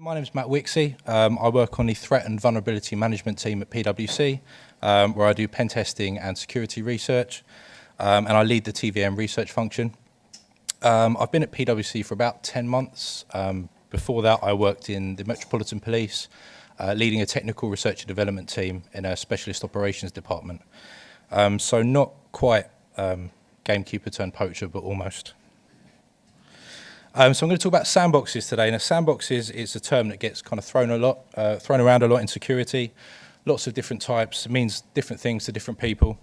My name is Matt Wixey. I work on the Threat and Vulnerability Management team at PwC, where I do pen testing and security research, and I lead the TVM research function. I've been at PwC for about 10 months. Before that, I worked in the Metropolitan Police, leading a technical research and development team in a specialist operations department. So not quite gamekeeper turned poacher, but almost. So I'm going to talk about sandboxes today. Now, sandboxes is a term that gets kind of thrown around a lot in security. Lots of different types. It means different things to different people.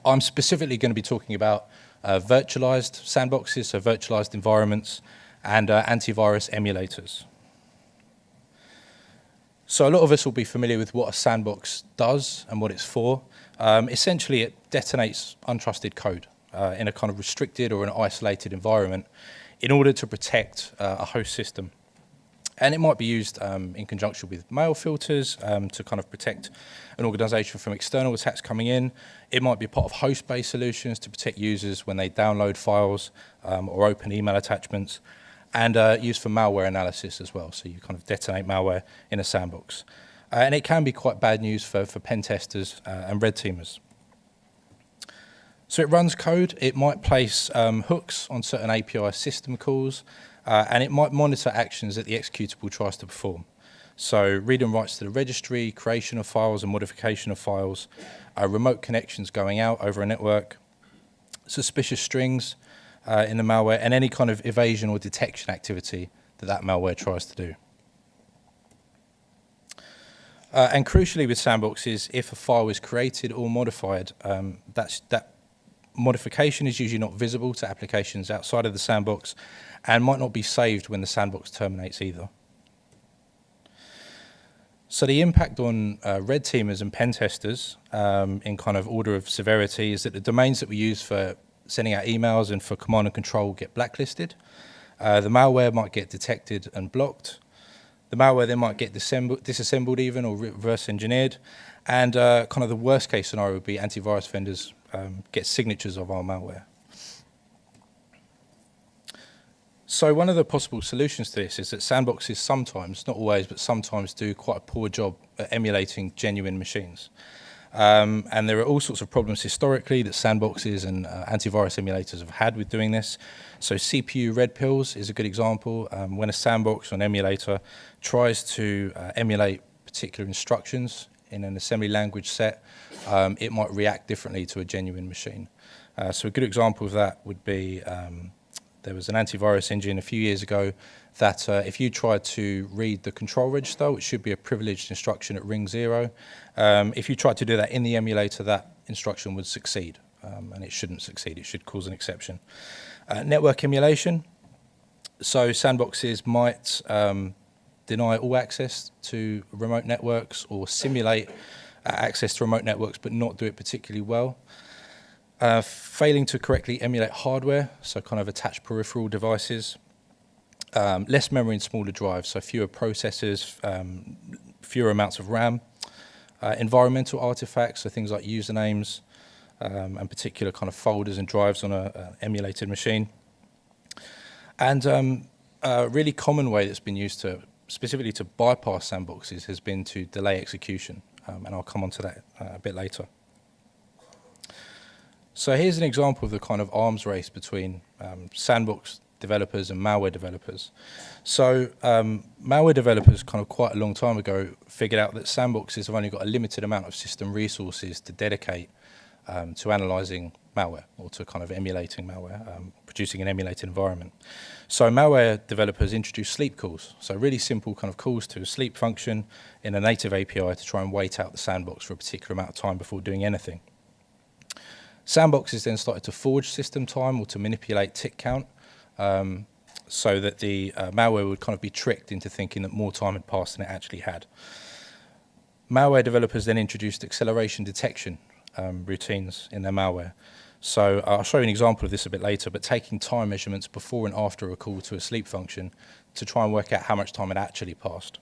I'm specifically going to be talking about virtualized sandboxes, so virtualized environments, and antivirus emulators. So a lot of us will be familiar with what a sandbox does and what it's for. Essentially, it detonates untrusted code in a kind of restricted or an isolated environment in order to protect a host system. And it might be used in conjunction with mail filters to kind of protect an organization from external attacks coming in. It might be part of host-based solutions to protect users when they download files or open email attachments, and used for malware analysis as well. So you kind of detonate malware in a sandbox. And it can be quite bad news for pen testers and red teamers. So it runs code. It might place hooks on certain API system calls, and it might monitor actions that the executable tries to perform. So read and writes to the registry, creation of files and modification of files, remote connections going out over a network, suspicious strings in the malware, and any kind of evasion or detection activity that malware tries to do. And crucially with sandboxes, if a file is created or modified, that modification is usually not visible to applications outside of the sandbox and might not be saved when the sandbox terminates either. So the impact on red teamers and pen testers in kind of order of severity is that the domains that we use for sending out emails and for command and control get blacklisted. The malware might get detected and blocked. The malware then might get disassembled even or reverse engineered. And kind of the worst case scenario would be antivirus vendors get signatures of our malware. So one of the possible solutions to this is that sandboxes sometimes, not always, but sometimes do quite a poor job at emulating genuine machines. And there are all sorts of problems historically that sandboxes and antivirus emulators have had with doing this. So CPU red pills is a good example. When a sandbox or an emulator tries to emulate particular instructions in an assembly language set, it might react differently to a genuine machine. So a good example of that would be there was an antivirus engine a few years ago that if you tried to read the control register, which should be a privileged instruction at ring 0, if you tried to do that in the emulator, that instruction would succeed, and it shouldn't succeed. It should cause an exception. Network emulation. So sandboxes might deny all access to remote networks or simulate access to remote networks but not do it particularly well. Failing to correctly emulate hardware, so kind of attached peripheral devices. Less memory in smaller drives, so fewer processors, fewer amounts of RAM. Environmental artifacts, so things like usernames and particular kind of folders and drives on an emulated machine. And a really common way that's been used specifically to bypass sandboxes has been to delay execution, and I'll come on to that a bit later. So here's an example of the kind of arms race between sandbox developers and malware developers. So malware developers kind of quite a long time ago figured out that sandboxes have only got a limited amount of system resources to dedicate to analyzing malware or to kind of emulating malware, producing an emulated environment. So malware developers introduced sleep calls, so really simple kind of calls to a sleep function in a native API to try and wait out the sandbox for a particular amount of time before doing anything. Sandboxes then started to forge system time or to manipulate tick count so that the malware would kind of be tricked into thinking that more time had passed than it actually had. Malware developers then introduced acceleration detection routines in their malware. So I'll show you an example of this a bit later, but taking time measurements before and after a call to a sleep function to try and work out how much time had actually passed.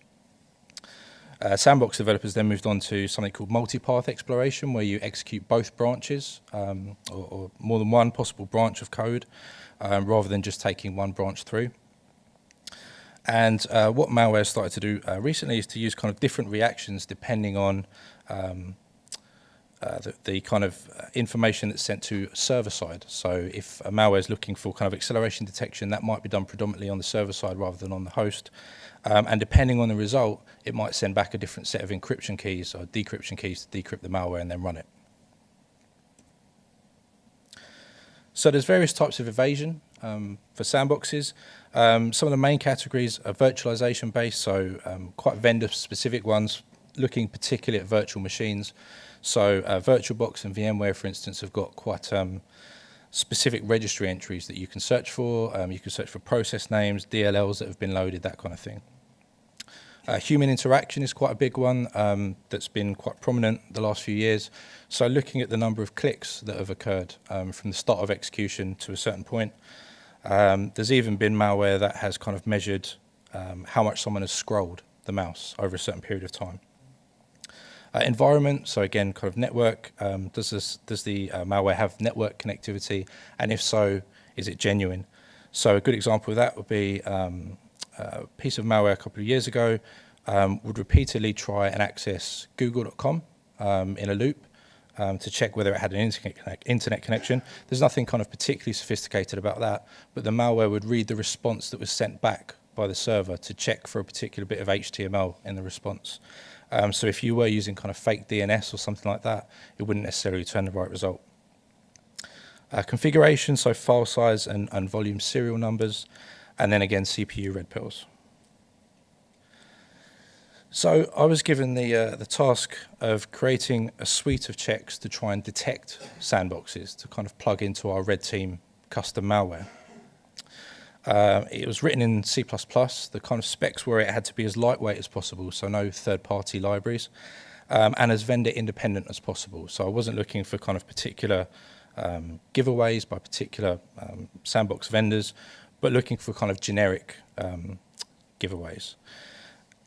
Sandbox developers then moved on to something called multipath exploration, where you execute both branches or more than one possible branch of code rather than just taking one branch through. And what malware started to do recently is to use kind of different reactions depending on the kind of information that's sent to server side. So if a malware is looking for kind of acceleration detection, that might be done predominantly on the server side rather than on the host. And depending on the result, it might send back a different set of encryption keys or decryption keys to decrypt the malware and then run it. So there's various types of evasion for sandboxes. Some of the main categories are virtualization based, so quite vendor specific ones, looking particularly at virtual machines. So VirtualBox and VMware, for instance, have got quite specific registry entries that you can search for. You can search for process names, DLLs that have been loaded, that kind of thing. Human interaction is quite a big one that's been quite prominent the last few years. So looking at the number of clicks that have occurred from the start of execution to a certain point. There's even been malware that has kind of measured how much someone has scrolled the mouse over a certain period of time. Environment, so again, kind of network. Does the malware have network connectivity? And if so, is it genuine? So a good example of that would be a piece of malware a couple of years ago would repeatedly try and access google.com in a loop to check whether it had an internet connection. There's nothing kind of particularly sophisticated about that, but the malware would read the response that was sent back by the server to check for a particular bit of HTML in the response. So if you were using kind of fake DNS or something like that, it wouldn't necessarily return the right result. Configuration, so file size and volume serial numbers, and then again CPU red pills. So I was given the task of creating a suite of checks to try and detect sandboxes to kind of plug into our red team custom malware. It was written in C++. The kind of specs were it had to be as lightweight as possible, so no third-party libraries, and as vendor independent as possible. So I wasn't looking for kind of particular giveaways by particular sandbox vendors, but looking for kind of generic giveaways.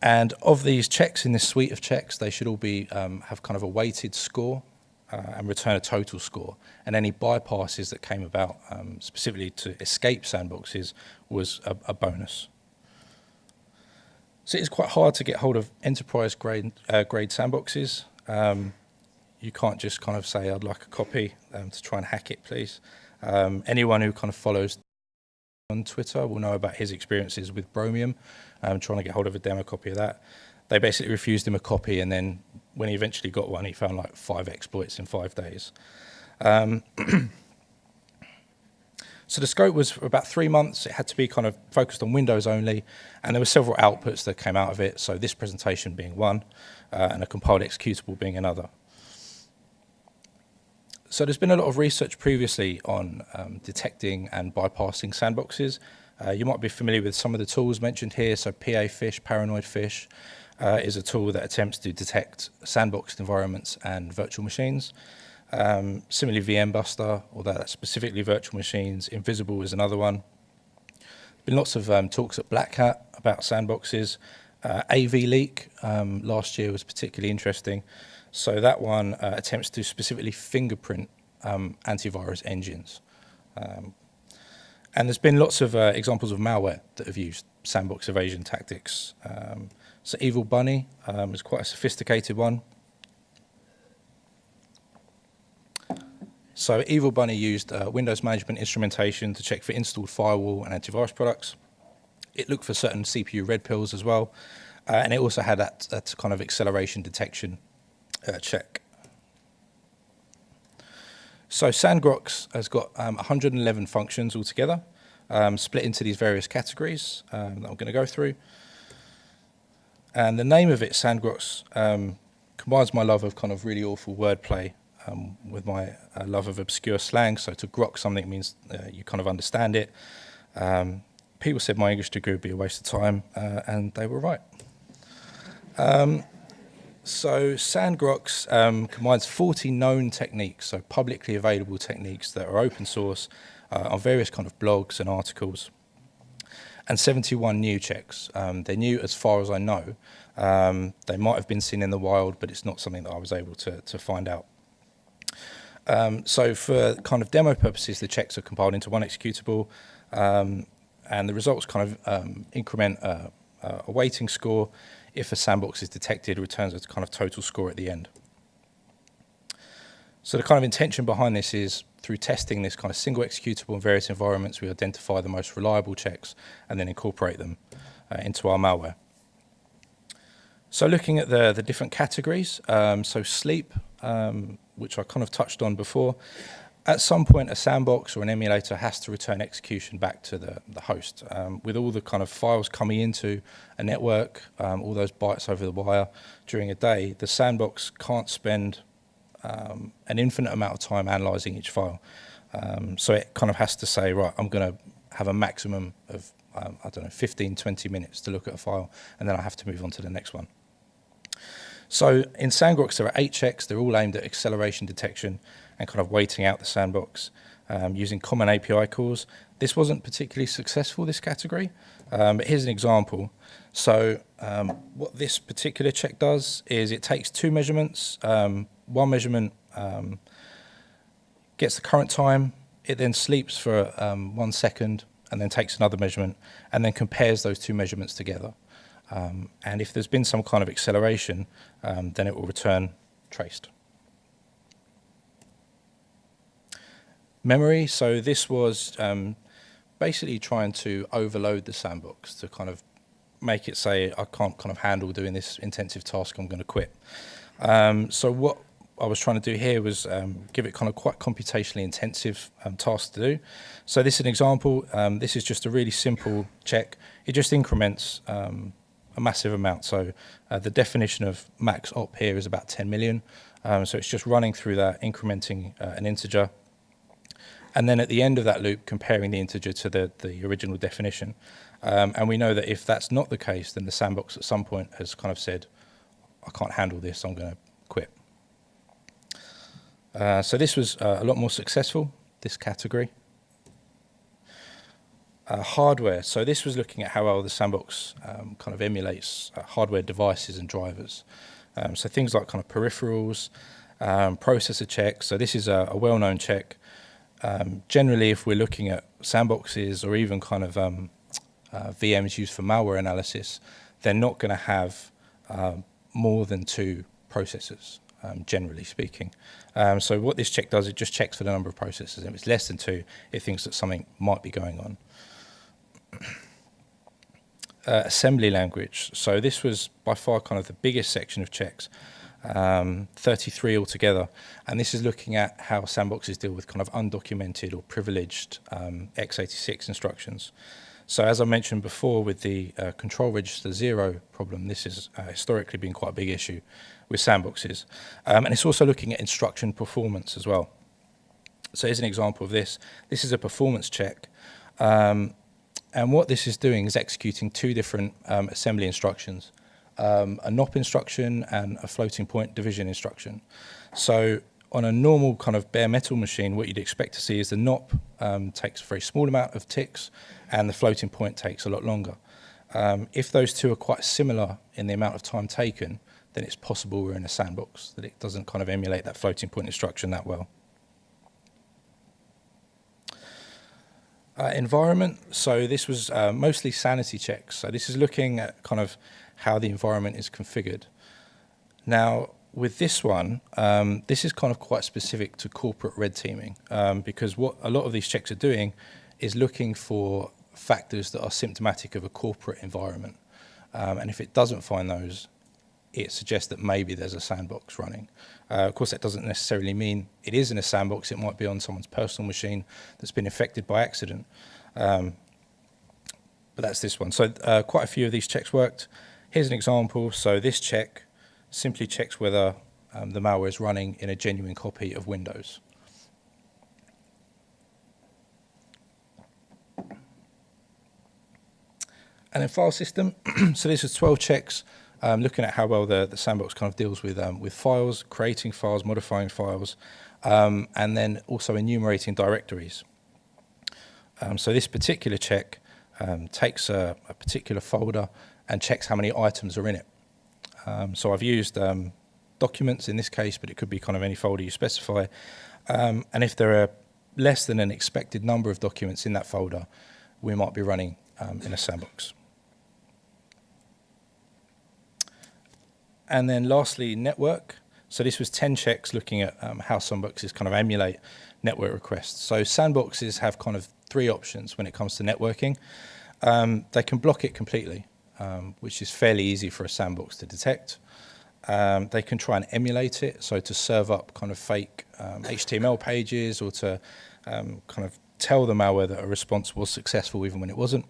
And of these checks in this suite of checks, they should all be have kind of a weighted score and return a total score. And any bypasses that came about specifically to escape sandboxes was a bonus. So it's quite hard to get hold of enterprise grade sandboxes. You can't just kind of say, I'd like a copy to try and hack it, please. Anyone who kind of follows on Twitter will know about his experiences with Bromium, trying to get hold of a demo copy of that. They basically refused him a copy, and then when he eventually got one, he found like 5 exploits in 5 days. So the scope was for about 3 months. It had to be kind of focused on Windows only, and there were several outputs that came out of it, so this presentation being one, and a compiled executable being another. So there's been a lot of research previously on detecting and bypassing sandboxes. You might be familiar with some of the tools mentioned here. So PA-Fish, Paranoid Fish, is a tool that attempts to detect sandboxed environments and virtual machines. Similarly, VMbuster, although that's specifically virtual machines. Invisible is another one. Been lots of talks at Black Hat about sandboxes. AV Leak last year was particularly interesting. So that one attempts to specifically fingerprint antivirus engines. And there's been lots of examples of malware that have used sandbox evasion tactics. So Evil Bunny is quite a sophisticated one. So Evil Bunny used Windows management instrumentation to check for installed firewall and antivirus products. It looked for certain CPU red pills as well. And it also had that kind of acceleration detection check. So SandGrox has got 111 functions altogether, split into these various categories that I'm going to go through. And the name of it, SandGrox, combines my love of kind of really awful wordplay with my love of obscure slang. So to grok something means you kind of understand it. People said my English degree would be a waste of time, and they were right. So SandGrox combines 40 known techniques, so publicly available techniques that are open source on various kind of blogs and articles, and 71 new checks. They're new as far as I know. They might have been seen in the wild, but it's not something that I was able to find out. So for kind of demo purposes, the checks are compiled into one executable. and the results kind of increment a weighting score. If a sandbox is detected, it returns a kind of total score at the end. So the kind of intention behind this is, through testing this kind of single executable in various environments, we identify the most reliable checks and then incorporate them into our malware. So looking at the different categories, so sleep, which I kind of touched on before, at some point a sandbox or an emulator has to return execution back to the host. With all the kind of files coming into a network, all those bytes over the wire during a day, the sandbox can't spend an infinite amount of time analysing each file. So it kind of has to say, right, I'm going to have a maximum of, I don't know, 15, 20 minutes to look at a file, and then I have to move on to the next one. So in SandGrox, there are 8 checks. They're all aimed at acceleration detection and kind of waiting out the sandbox using common API calls. This wasn't particularly successful, this category, but here's an example. So what this particular check does is it takes 2 measurements. One measurement gets the current time. It then sleeps for 1 second and then takes another measurement and then compares those 2 measurements together. And if there's been some kind of acceleration, then it will return traced. Memory, so this was basically trying to overload the sandbox to kind of make it say, I can't kind of handle doing this intensive task, I'm going to quit. So what I was trying to do here was give it kind of quite computationally intensive tasks to do. So this is an example. This is just a really simple check. It just increments a massive amount. So the definition of max op here is about 10 million. So it's just running through that, incrementing an integer. And then at the end of that loop, comparing the integer to the original definition. And we know that if that's not the case, then the sandbox at some point has kind of said, I can't handle this, I'm going to quit. So this was a lot more successful, this category. Hardware, so this was looking at how well the sandbox kind of emulates hardware devices and drivers. So things like kind of peripherals, processor checks. So this is a well-known check. Generally, if we're looking at sandboxes or even kind of VMs used for malware analysis, they're not going to have more than 2 processors, generally speaking. So what this check does, it just checks for the number of processors. If it's less than 2, it thinks that something might be going on. Assembly language. So this was by far kind of the biggest section of checks. 33 altogether, and this is looking at how sandboxes deal with kind of undocumented or privileged x86 instructions. So as I mentioned before with the control register 0 problem, this has historically been quite a big issue with sandboxes. And it's also looking at instruction performance as well. So here's an example of this. This is a performance check. And what this is doing is executing 2 different assembly instructions. A NOP instruction and a floating point division instruction. So on a normal kind of bare metal machine, what you'd expect to see is the NOP takes a very small amount of ticks and the floating point takes a lot longer. If those 2 are quite similar in the amount of time taken, then it's possible we're in a sandbox, that it doesn't kind of emulate that floating point instruction that well. Environment, so this was mostly sanity checks. So this is looking at kind of how the environment is configured. Now, with this one, this is kind of quite specific to corporate red teaming, because what a lot of these checks are doing is looking for factors that are symptomatic of a corporate environment. And if it doesn't find those, it suggests that maybe there's a sandbox running. Of course, that doesn't necessarily mean it is in a sandbox. It might be on someone's personal machine that's been affected by accident. But that's this one. So quite a few of these checks worked. Here's an example. So this check simply checks whether the malware is running in a genuine copy of Windows. And then file system. So this is 12 checks. Looking at how well the sandbox kind of deals with files, creating files, modifying files, and then also enumerating directories. So this particular check takes a particular folder and checks how many items are in it. So I've used documents in this case, but it could be kind of any folder you specify. And if there are less than an expected number of documents in that folder, we might be running in a sandbox. And then lastly, network. So this was 10 checks looking at how sandboxes kind of emulate network requests. So sandboxes have kind of 3 options when it comes to networking. They can block it completely, which is fairly easy for a sandbox to detect. They can try and emulate it, so to serve up kind of fake HTML pages, or to kind of tell the malware that a response was successful even when it wasn't.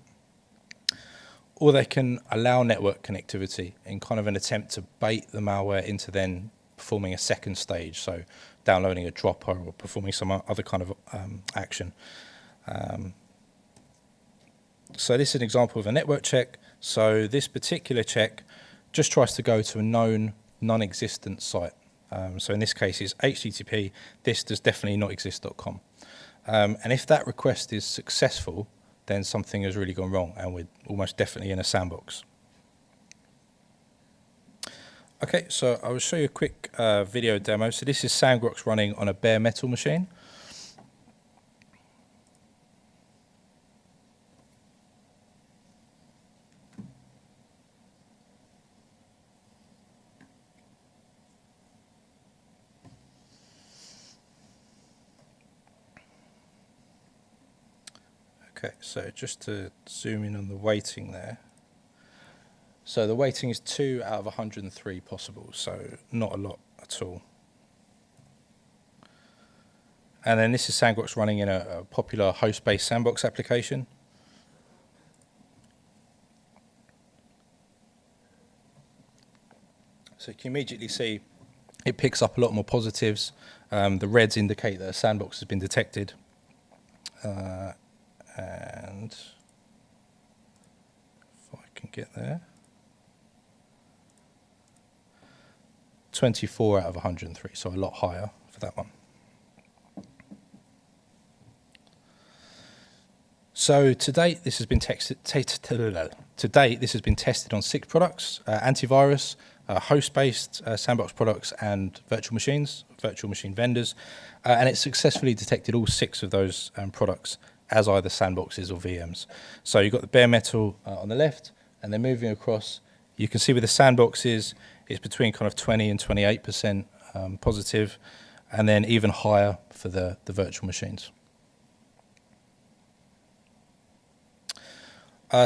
Or they can allow network connectivity in kind of an attempt to bait the malware into then performing a second stage, so downloading a dropper or performing some other kind of action. So this is an example of a network check. So this particular check just tries to go to a known non-existent site. So in this case is HTTP, this does definitely not exist.com. And if that request is successful, then something has really gone wrong, and we're almost definitely in a sandbox. Okay, so I will show you a quick video demo. So this is SandGrox running on a bare metal machine. Okay, so just to zoom in on the weighting there. So the weighting is 2 out of 103 possible, so not a lot at all. And then this is SandGrox running in a popular host-based sandbox application. So you can immediately see it picks up a lot more positives. The reds indicate that a sandbox has been detected. And if I can get there, 24 out of 103, so a lot higher for that one. So to date, this has been tested on 6 products: Antivirus, host-based sandbox products, and virtual machines, virtual machine vendors, and it successfully detected all 6 of those products as either sandboxes or VMs. So you've got the bare metal on the left, and then moving across, you can see with the sandboxes, it's between kind of 20 and 28% positive, and then even higher for the virtual machines.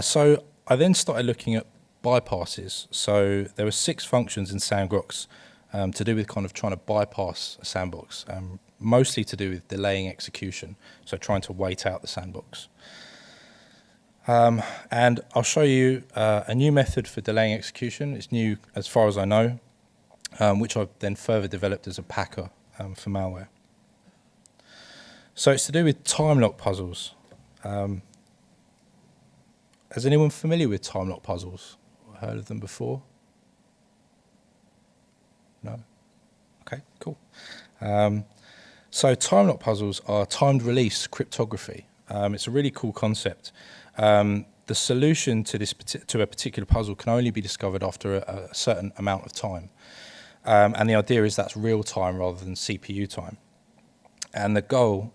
So I then started looking at bypasses. So there were 6 functions in SandGrox to do with kind of trying to bypass a sandbox, mostly to do with delaying execution, so trying to wait out the sandbox. And I'll show you a new method for delaying execution. It's new as far as I know, which I've then further developed as a packer for malware. So it's to do with Timelock puzzles. Is anyone familiar with Timelock puzzles? Heard of them before? No? Okay, cool. So Timelock puzzles are timed release cryptography. It's a really cool concept. The solution to a particular puzzle can only be discovered after a certain amount of time. And the idea is that's real time rather than CPU time. And the goal,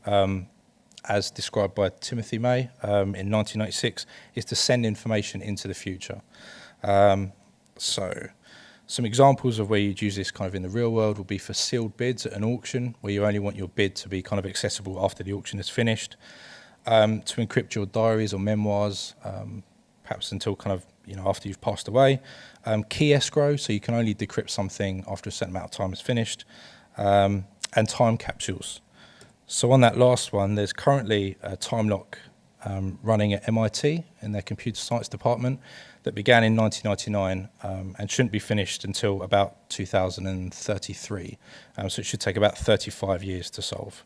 as described by Timothy May in 1996, is to send information into the future. So some examples of where you'd use this kind of in the real world would be for sealed bids at an auction, where you only want your bid to be kind of accessible after the auction is finished. To encrypt your diaries or memoirs, perhaps until kind of, after you've passed away. Key escrow, so you can only decrypt something after a certain amount of time is finished. And time capsules. So on that last one, there's currently a Timelock running at MIT in their computer science department that began in 1999 and shouldn't be finished until about 2033. So it should take about 35 years to solve.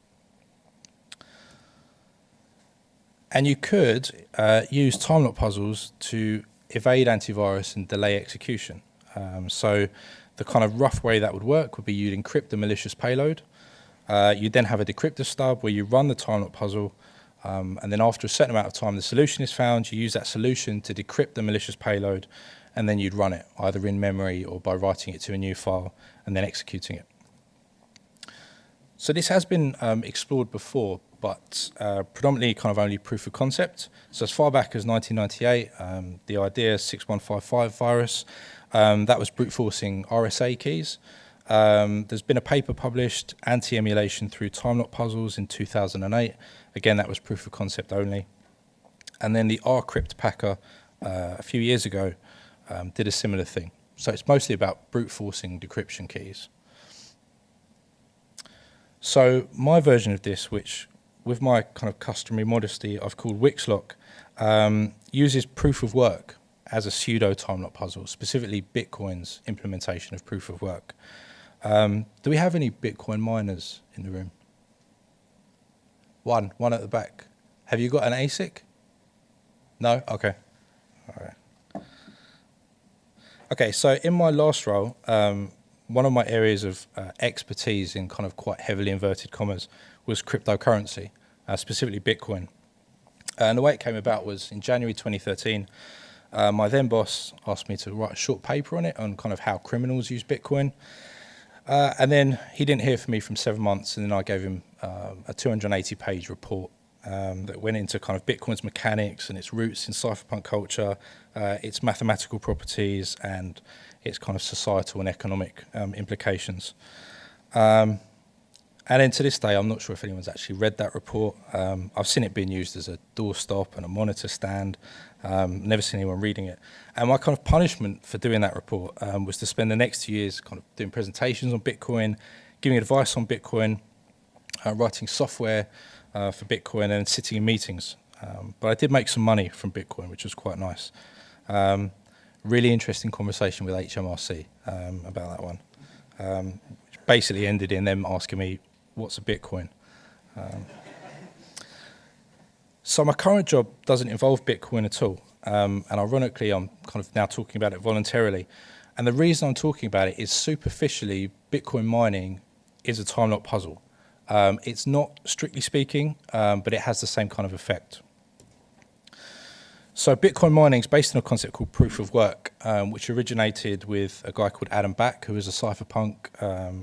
And you could use Timelock puzzles to evade antivirus and delay execution. So the kind of rough way that would work would be you'd encrypt the malicious payload. You'd then have a decryptor stub where you run the Timelock puzzle, and then after a certain amount of time the solution is found, you use that solution to decrypt the malicious payload, and then you'd run it, either in memory or by writing it to a new file and then executing it. So this has been explored before, but predominantly kind of only proof of concept. So as far back as 1998, the idea 6155 virus, that was brute forcing RSA keys. There's been a paper published, anti-emulation through Timelock puzzles in 2008. Again, that was proof of concept only. And then the Crypt packer a few years ago did a similar thing. So it's mostly about brute forcing decryption keys. So my version of this, which with my kind of customary modesty I've called Wixlock, uses proof of work as a pseudo Timelock puzzle, specifically Bitcoin's implementation of proof of work. Do we have any Bitcoin miners in the room? One at the back. Have you got an ASIC? No? Okay. All right. Okay, so in my last role, one of my areas of expertise in kind of quite heavily inverted commas was cryptocurrency, specifically Bitcoin. And the way it came about was in January 2013, my then boss asked me to write a short paper on it, on kind of how criminals use Bitcoin. And then he didn't hear from me from 7 months, and then I gave him a 280-page report that went into kind of Bitcoin's mechanics and its roots in cypherpunk culture, its mathematical properties, and its kind of societal and economic implications. And then to this day, I'm not sure if anyone's actually read that report. I've seen it being used as a doorstop and a monitor stand. Never seen anyone reading it. And my kind of punishment for doing that report was to spend the next 2 years kind of doing presentations on Bitcoin, giving advice on Bitcoin, writing software for Bitcoin, and sitting in meetings. But I did make some money from Bitcoin, which was quite nice. Really interesting conversation with HMRC about that one, which basically ended in them asking me, what's a Bitcoin? So my current job doesn't involve Bitcoin at all. And ironically, I'm kind of now talking about it voluntarily. And the reason I'm talking about it is superficially, Bitcoin mining is a Timelock puzzle. It's not strictly speaking, but it has the same kind of effect. So Bitcoin mining is based on a concept called proof of work, which originated with a guy called Adam Back, who was a cypherpunk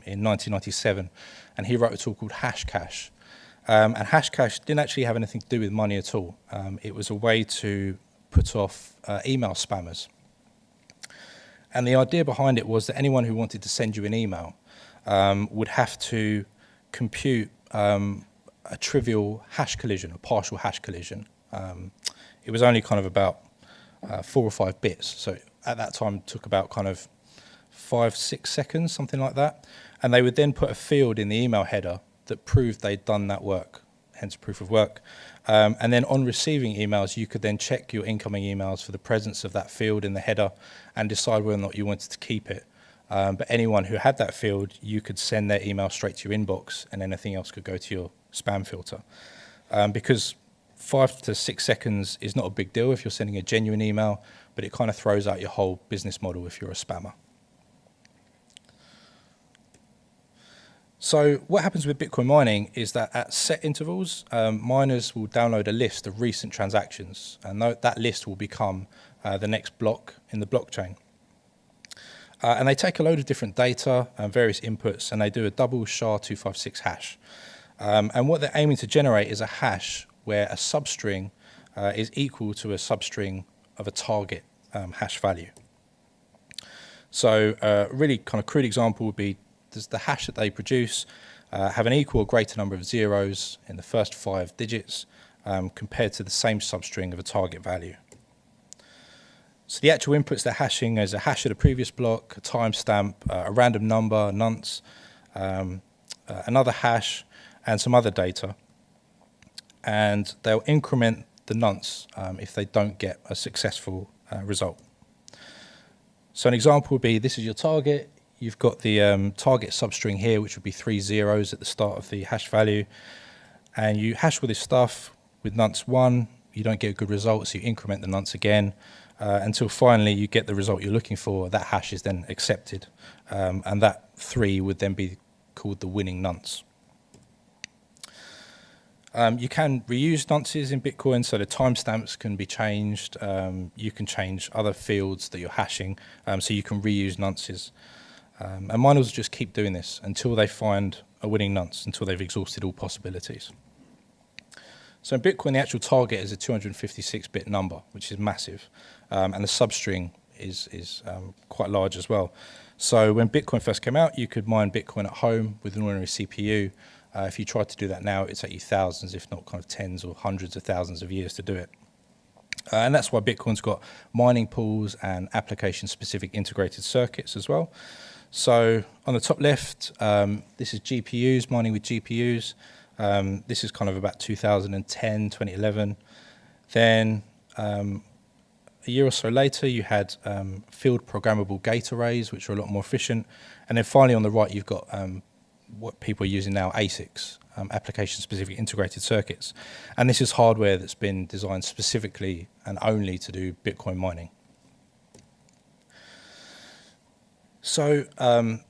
in 1997, and he wrote a tool called Hashcash. And Hashcash didn't actually have anything to do with money at all. It was a way to put off email spammers. And the idea behind it was that anyone who wanted to send you an email would have to compute a trivial hash collision, a partial hash collision. It was only kind of about 4 or 5 bits. So at that time, it took about kind of 5-6 seconds, something like that. And they would then put a field in the email header that proved they'd done that work, hence proof of work. And then on receiving emails, you could then check your incoming emails for the presence of that field in the header and decide whether or not you wanted to keep it. But anyone who had that field, you could send their email straight to your inbox, and anything else could go to your spam filter. Because 5 to 6 seconds is not a big deal if you're sending a genuine email, but it kind of throws out your whole business model if you're a spammer. So what happens with Bitcoin mining is that at set intervals, miners will download a list of recent transactions, and that list will become the next block in the blockchain. And they take a load of different data and various inputs, and they do a double SHA-256 hash. And what they're aiming to generate is a hash where a substring is equal to a substring of a target hash value. So a really kind of crude example would be, does the hash that they produce have an equal or greater number of zeros in the first 5 digits compared to the same substring of a target value? So the actual inputs they're hashing is a hash of the previous block, a timestamp, a random number, nonce, another hash, and some other data. And they'll increment the nonce if they don't get a successful result. So an example would be, this is your target. You've got the target substring here, which would be 3 zeros at the start of the hash value. And you hash all this stuff with nonce 1. You don't get a good result, so you increment the nonce again until finally you get the result you're looking for. That hash is then accepted. And that 3 would then be called the winning nonce. You can reuse nonces in Bitcoin, so the timestamps can be changed. You can change other fields that you're hashing, so you can reuse nonces. And miners will just keep doing this until they find a winning nonce, until they've exhausted all possibilities. So in Bitcoin, the actual target is a 256-bit number, which is massive, and the substring is quite large as well. So when Bitcoin first came out, you could mine Bitcoin at home with an ordinary CPU. If you tried to do that now, it'd take you thousands, if not kind of tens or hundreds of thousands of years to do it. And that's why Bitcoin's got mining pools and application-specific integrated circuits as well. So on the top left, this is GPUs, mining with GPUs. This is kind of about 2010, 2011. Then a year or so later, you had field programmable gate arrays, which are a lot more efficient. And then finally on the right, you've got what people are using now, ASICs, application-specific integrated circuits. And this is hardware that's been designed specifically and only to do Bitcoin mining. So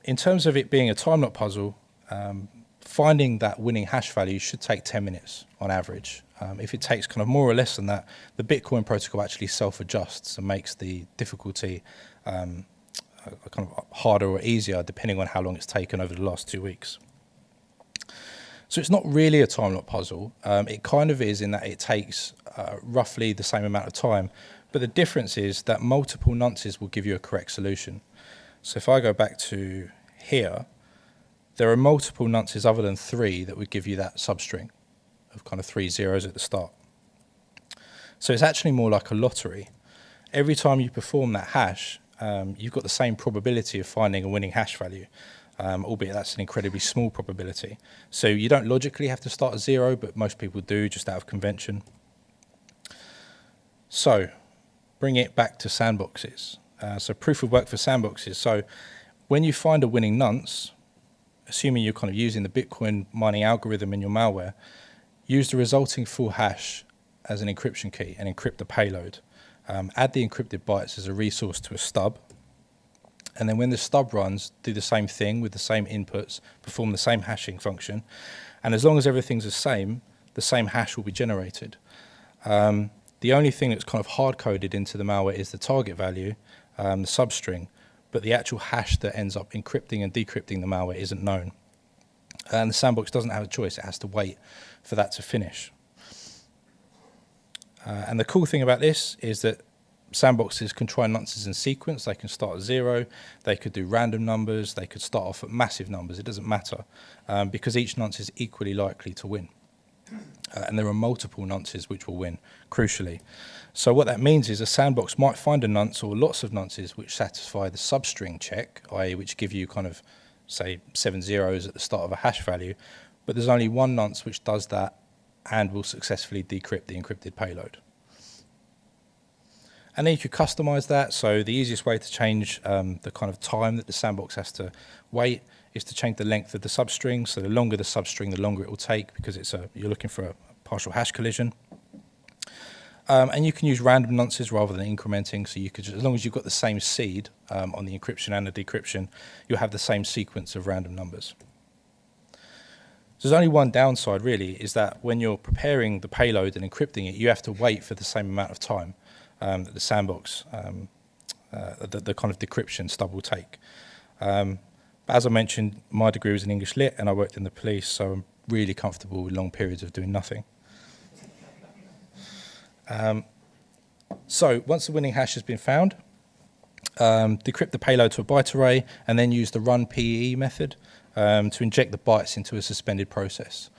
in terms of it being a time-lock puzzle, finding that winning hash value should take 10 minutes on average. If it takes kind of more or less than that, the Bitcoin protocol actually self-adjusts and makes the difficulty kind of harder or easier depending on how long it's taken over the last 2 weeks. So it's not really a time-lock puzzle. It kind of is in that it takes roughly the same amount of time, but the difference is that multiple nonces will give you a correct solution. So if I go back to here, there are multiple nonces other than 3 that would give you that substring of kind of 3 zeros at the start. So it's actually more like a lottery. Every time you perform that hash, you've got the same probability of finding a winning hash value, albeit that's an incredibly small probability. So you don't logically have to start at 0, but most people do just out of convention. So bring it back to sandboxes. So proof of work for sandboxes. So when you find a winning nonce, assuming you're kind of using the Bitcoin mining algorithm in your malware, use the resulting full hash as an encryption key and encrypt the payload. Add the encrypted bytes as a resource to a stub. And then when the stub runs, do the same thing with the same inputs, perform the same hashing function. And as long as everything's the same hash will be generated. The only thing that's kind of hard-coded into the malware is the target value, the substring, but the actual hash that ends up encrypting and decrypting the malware isn't known. And the sandbox doesn't have a choice. It has to wait for that to finish. And the cool thing about this is that sandboxes can try nonces in sequence. They can start at 0. They could do random numbers. They could start off at massive numbers. It doesn't matter because each nonce is equally likely to win. And there are multiple nonces which will win, crucially. So what that means is a sandbox might find a nonce or lots of nonces which satisfy the substring check, i.e. which give you kind of, say, 7 zeros at the start of a hash value, but there's only one nonce which does that and will successfully decrypt the encrypted payload. And then you could customize that. So the easiest way to change the kind of time that the sandbox has to wait is to change the length of the substring. So the longer the substring, the longer it will take because you're looking for a partial hash collision. And you can use random nonces rather than incrementing. So you could, as long as you've got the same seed on the encryption and the decryption, you'll have the same sequence of random numbers. So there's only one downside really, is that when you're preparing the payload and encrypting it, you have to wait for the same amount of time that the sandbox, the kind of decryption stub will take. But as I mentioned, my degree was in English Lit and I worked in the police, so I'm really comfortable with long periods of doing nothing. So once the winning hash has been found, decrypt the payload to a byte array and then use the run PE method to inject the bytes into a suspended process.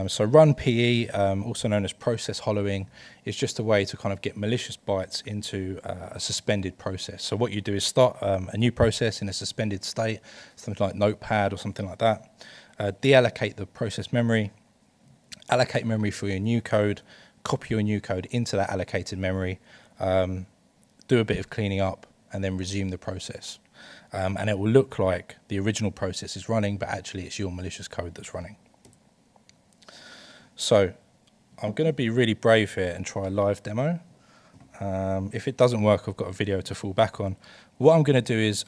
So run PE, also known as process hollowing, is just a way to kind of get malicious bytes into a suspended process. So what you do is start a new process in a suspended state, something like Notepad or something like that, deallocate the process memory, allocate memory for your new code, copy your new code into that allocated memory, do a bit of cleaning up, and then resume the process. And it will look like the original process is running, but actually it's your malicious code that's running. So I'm going to be really brave here and try a live demo. If it doesn't work, I've got a video to fall back on. What I'm going to do is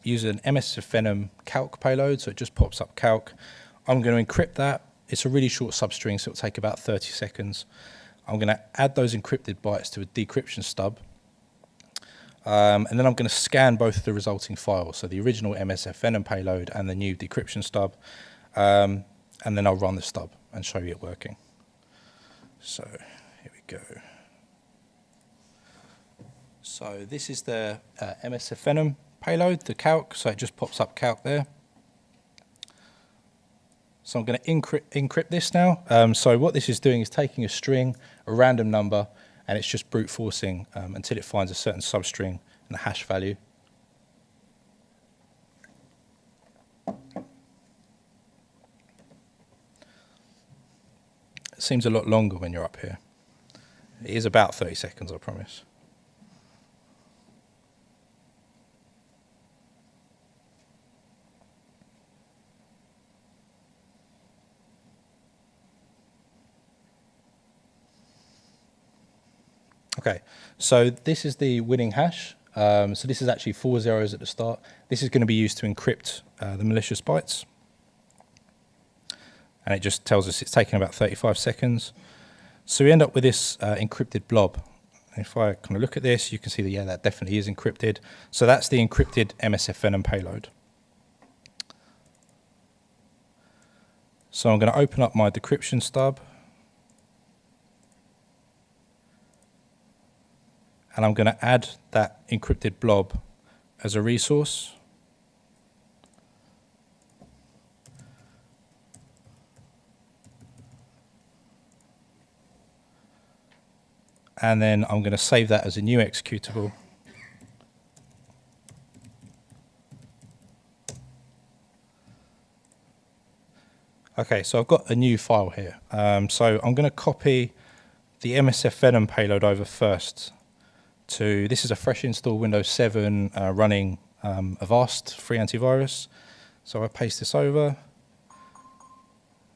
use an MSFenum calc payload, so it just pops up calc. I'm going to encrypt that. It's a really short substring, so it'll take about 30 seconds. I'm going to add those encrypted bytes to a decryption stub. And then I'm going to scan both of the resulting files, so the original MSFenum payload and the new decryption stub. And then I'll run the stub and show you it working. So here we go. So this is the MSFenum payload, the calc, so it just pops up calc there. So I'm going to encrypt this now. So what this is doing is taking a string, a random number, and it's just brute forcing until it finds a certain substring and a hash value. It seems a lot longer when you're up here. It is about 30 seconds, I promise. Okay, so this is the winning hash. So this is actually 4 zeros at the start. This is going to be used to encrypt the malicious bytes. And it just tells us it's taking about 35 seconds. So we end up with this encrypted blob. If I kind of look at this, you can see that, yeah, that definitely is encrypted. So that's the encrypted MSFenum payload. So I'm going to open up my decryption stub. And I'm going to add that encrypted blob as a resource. And then I'm going to save that as a new executable. Okay, so I've got a new file here. So I'm going to copy the MSFenum payload over first. This is a fresh install Windows 7 running Avast free antivirus. So I paste this over.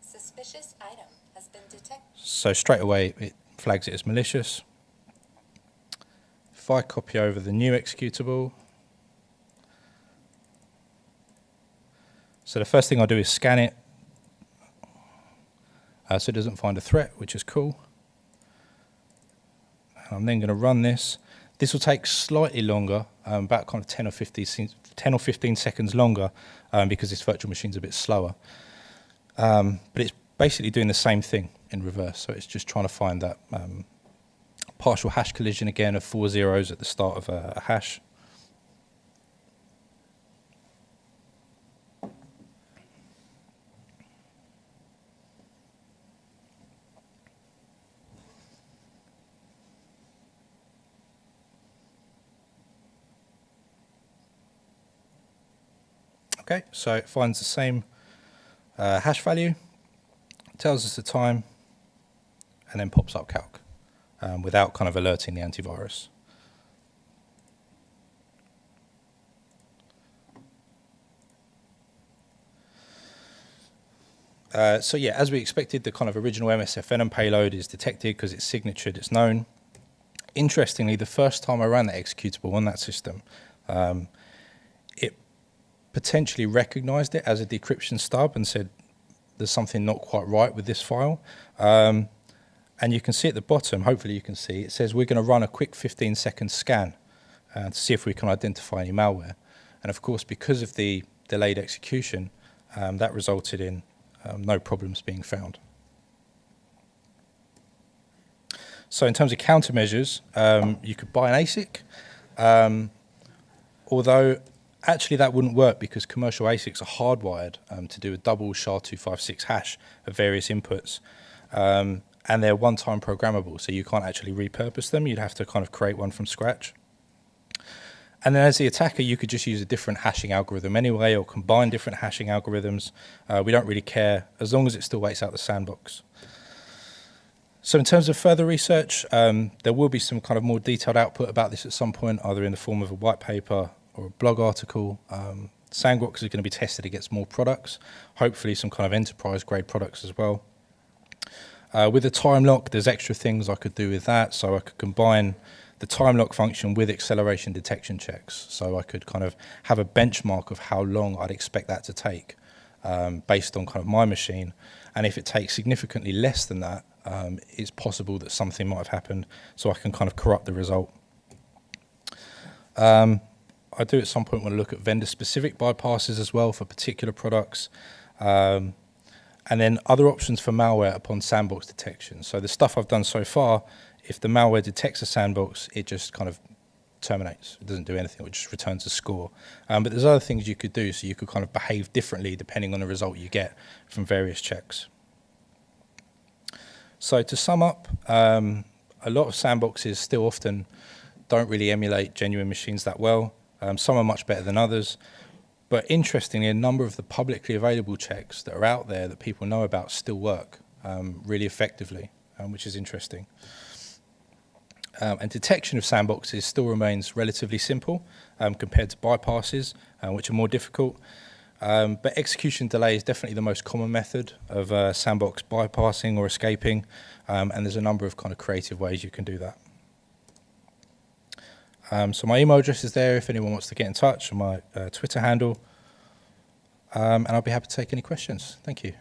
Suspicious item has been detected. So straight away it flags it as malicious. If I copy over the new executable, so the first thing I'll do is scan it, so it doesn't find a threat, which is cool. And I'm then going to run this. This will take slightly longer, about kind of 10 or 15 seconds longer, because this virtual machine's a bit slower. But it's basically doing the same thing in reverse. So it's just trying to find that partial hash collision again of 4 zeros at the start of a hash. Okay, so it finds the same hash value, tells us the time, and then pops up calc without kind of alerting the antivirus. So yeah, as we expected, the kind of original MSFenum payload is detected because it's signatured, it's known. Interestingly, the first time I ran that executable on that system, it potentially recognized it as a decryption stub and said, there's something not quite right with this file. And you can see at the bottom, hopefully you can see, it says we're going to run a quick 15-second scan to see if we can identify any malware. And of course, because of the delayed execution, that resulted in no problems being found. So in terms of countermeasures, you could buy an ASIC, although actually that wouldn't work because commercial ASICs are hardwired to do a double SHA-256 hash of various inputs. And they're one-time programmable, so you can't actually repurpose them. You'd have to kind of create one from scratch. And then as the attacker, you could just use a different hashing algorithm anyway, or combine different hashing algorithms. We don't really care, as long as it still waits out the sandbox. So in terms of further research, there will be some kind of more detailed output about this at some point, either in the form of a white paper or a blog article. SandGrox is going to be tested against more products, hopefully some kind of enterprise-grade products as well. With the Timelock, there's extra things I could do with that. So I could combine the Timelock function with acceleration detection checks. So I could kind of have a benchmark of how long I'd expect that to take based on kind of my machine. And if it takes significantly less than that, it's possible that something might have happened. So I can kind of corrupt the result. I do at some point want to look at vendor-specific bypasses as well for particular products. And then other options for malware upon sandbox detection. So the stuff I've done so far, if the malware detects a sandbox, it just kind of terminates. It doesn't do anything, it just returns a score. But there's other things you could do, so you could kind of behave differently depending on the result you get from various checks. So to sum up, a lot of sandboxes still often don't really emulate genuine machines that well. Some are much better than others. But interestingly, a number of the publicly available checks that are out there that people know about still work really effectively, which is interesting. And detection of sandboxes still remains relatively simple compared to bypasses, which are more difficult. But execution delay is definitely the most common method of sandbox bypassing or escaping, and there's a number of kind of creative ways you can do that. So my email address is there if anyone wants to get in touch, and my Twitter handle, and I'll be happy to take any questions. Thank you.